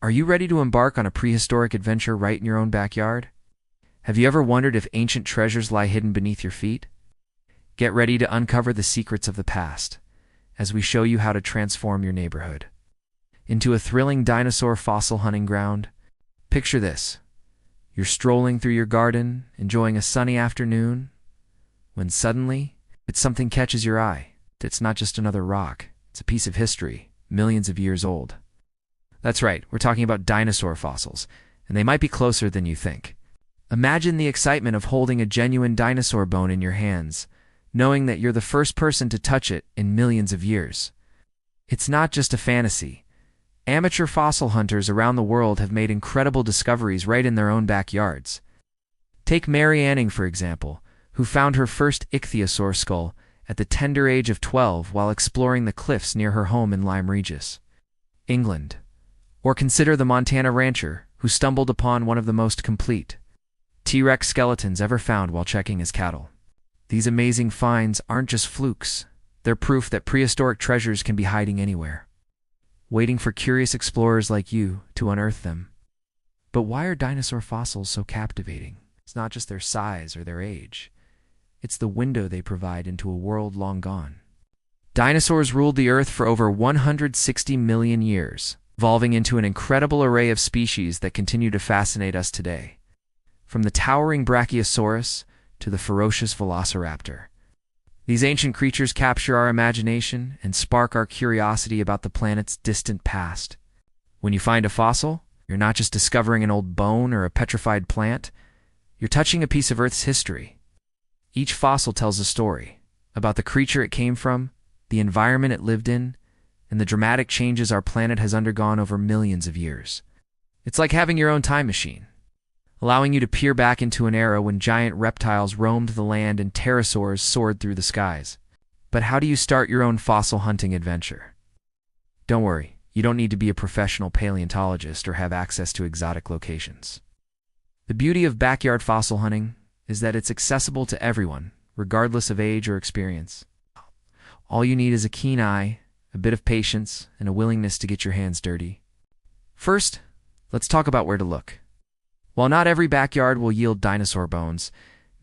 Are you ready to embark on a prehistoric adventure right in your own backyard? Have you ever wondered if ancient treasures lie hidden beneath your feet? Get ready to uncover the secrets of the past as we show you how to transform your neighborhood into a thrilling dinosaur fossil hunting ground. Picture this. You're strolling through your garden, enjoying a sunny afternoon, when suddenly, something catches your eye. It's not just another rock. It's a piece of history, millions of years old. That's right, we're talking about dinosaur fossils, and they might be closer than you think. Imagine the excitement of holding a genuine dinosaur bone in your hands, knowing that you're the first person to touch it in millions of years. It's not just a fantasy. Amateur fossil hunters around the world have made incredible discoveries right in their own backyards. Take Mary Anning, for example, who found her first ichthyosaur skull at the tender age of 12 while exploring the cliffs near her home in Lyme Regis, England. Or consider the Montana rancher who stumbled upon one of the most complete T-Rex skeletons ever found while checking his cattle. These amazing finds aren't just flukes. They're proof that prehistoric treasures can be hiding anywhere, waiting for curious explorers like you to unearth them. But why are dinosaur fossils so captivating? It's not just their size or their age. It's the window they provide into a world long gone. Dinosaurs ruled the Earth for over 160 million years, evolving into an incredible array of species that continue to fascinate us today. From the towering Brachiosaurus to the ferocious Velociraptor. These ancient creatures capture our imagination and spark our curiosity about the planet's distant past. When you find a fossil, you're not just discovering an old bone or a petrified plant, you're touching a piece of Earth's history. Each fossil tells a story about the creature it came from, the environment it lived in, and the dramatic changes our planet has undergone over millions of years. It's like having your own time machine, allowing you to peer back into an era when giant reptiles roamed the land and pterosaurs soared through the skies. But how do you start your own fossil hunting adventure? Don't worry, you don't need to be a professional paleontologist or have access to exotic locations. The beauty of backyard fossil hunting is that it's accessible to everyone, regardless of age or experience. All you need is a keen eye, a bit of patience, and a willingness to get your hands dirty. First, let's talk about where to look. While not every backyard will yield dinosaur bones,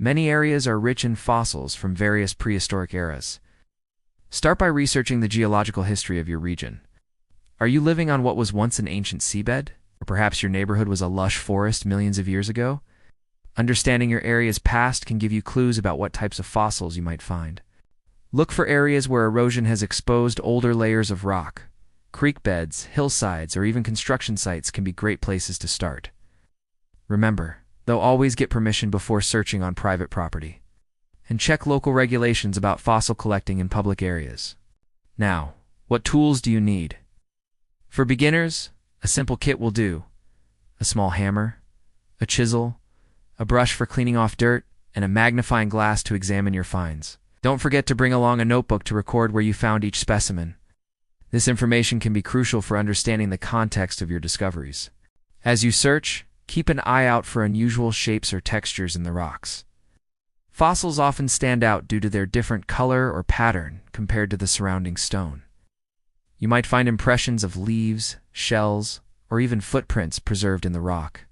many areas are rich in fossils from various prehistoric eras. Start by researching the geological history of your region. Are you living on what was once an ancient seabed? Or perhaps your neighborhood was a lush forest millions of years ago? Understanding your area's past can give you clues about what types of fossils you might find. Look for areas where erosion has exposed older layers of rock. Creek beds, hillsides, or even construction sites can be great places to start. Remember, they'll always get permission before searching on private property. And check local regulations about fossil collecting in public areas. Now, what tools do you need? For beginners, a simple kit will do. A small hammer, a chisel, a brush for cleaning off dirt, and a magnifying glass to examine your finds. Don't forget to bring along a notebook to record where you found each specimen. This information can be crucial for understanding the context of your discoveries. As you search, keep an eye out for unusual shapes or textures in the rocks. Fossils often stand out due to their different color or pattern compared to the surrounding stone. You might find impressions of leaves, shells, or even footprints preserved in the rock.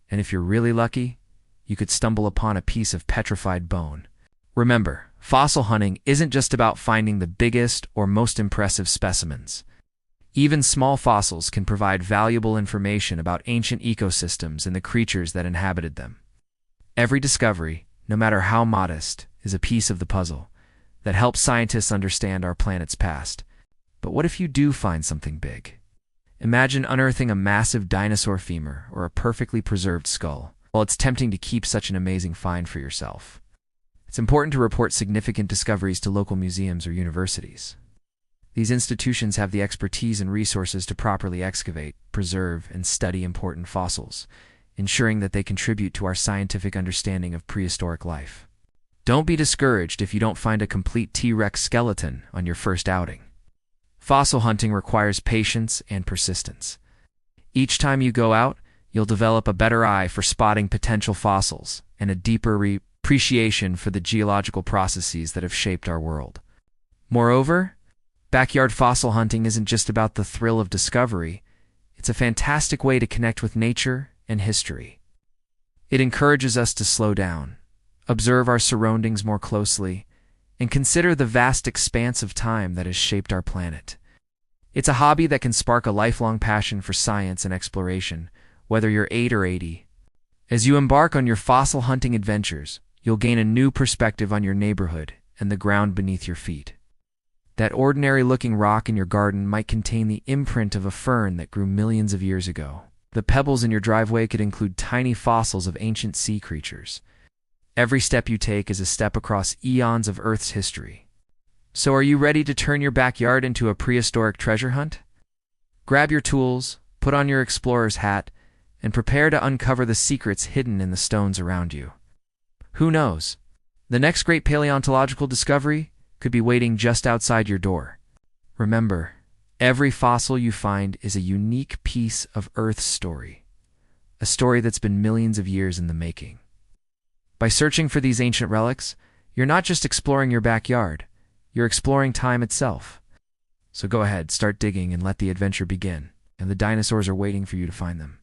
And if you're really lucky, you could stumble upon a piece of petrified bone. Remember, fossil hunting isn't just about finding the biggest or most impressive specimens. Even small fossils can provide valuable information about ancient ecosystems and the creatures that inhabited them. Every discovery, no matter how modest, is a piece of the puzzle that helps scientists understand our planet's past. But what if you do find something big? Imagine unearthing a massive dinosaur femur or a perfectly preserved skull. While it's tempting to keep such an amazing find for yourself, it's important to report significant discoveries to local museums or universities. These institutions have the expertise and resources to properly excavate, preserve, and study important fossils, ensuring that they contribute to our scientific understanding of prehistoric life. Don't be discouraged if you don't find a complete T-Rex skeleton on your first outing. Fossil hunting requires patience and persistence. Each time you go out, you'll develop a better eye for spotting potential fossils and a deeper appreciation for the geological processes that have shaped our world. Moreover, backyard fossil hunting isn't just about the thrill of discovery, It's a fantastic way to connect with nature and history. It encourages us to slow down, observe our surroundings more closely, and consider the vast expanse of time that has shaped our planet. It's a hobby that can spark a lifelong passion for science and exploration, whether you're 8 or 80. As you embark on your fossil hunting adventures, you'll gain a new perspective on your neighborhood and the ground beneath your feet. That ordinary-looking rock in your garden might contain the imprint of a fern that grew millions of years ago. The pebbles in your driveway could include tiny fossils of ancient sea creatures. Every step you take is a step across eons of Earth's history. So are you ready to turn your backyard into a prehistoric treasure hunt? Grab your tools, put on your explorer's hat, and prepare to uncover the secrets hidden in the stones around you. Who knows? The next great paleontological discovery could be waiting just outside your door. Remember, every fossil you find is a unique piece of Earth's story, a story that's been millions of years in the making. By searching for these ancient relics, you're not just exploring your backyard, you're exploring time itself. So go ahead, start digging and let the adventure begin, and the dinosaurs are waiting for you to find them.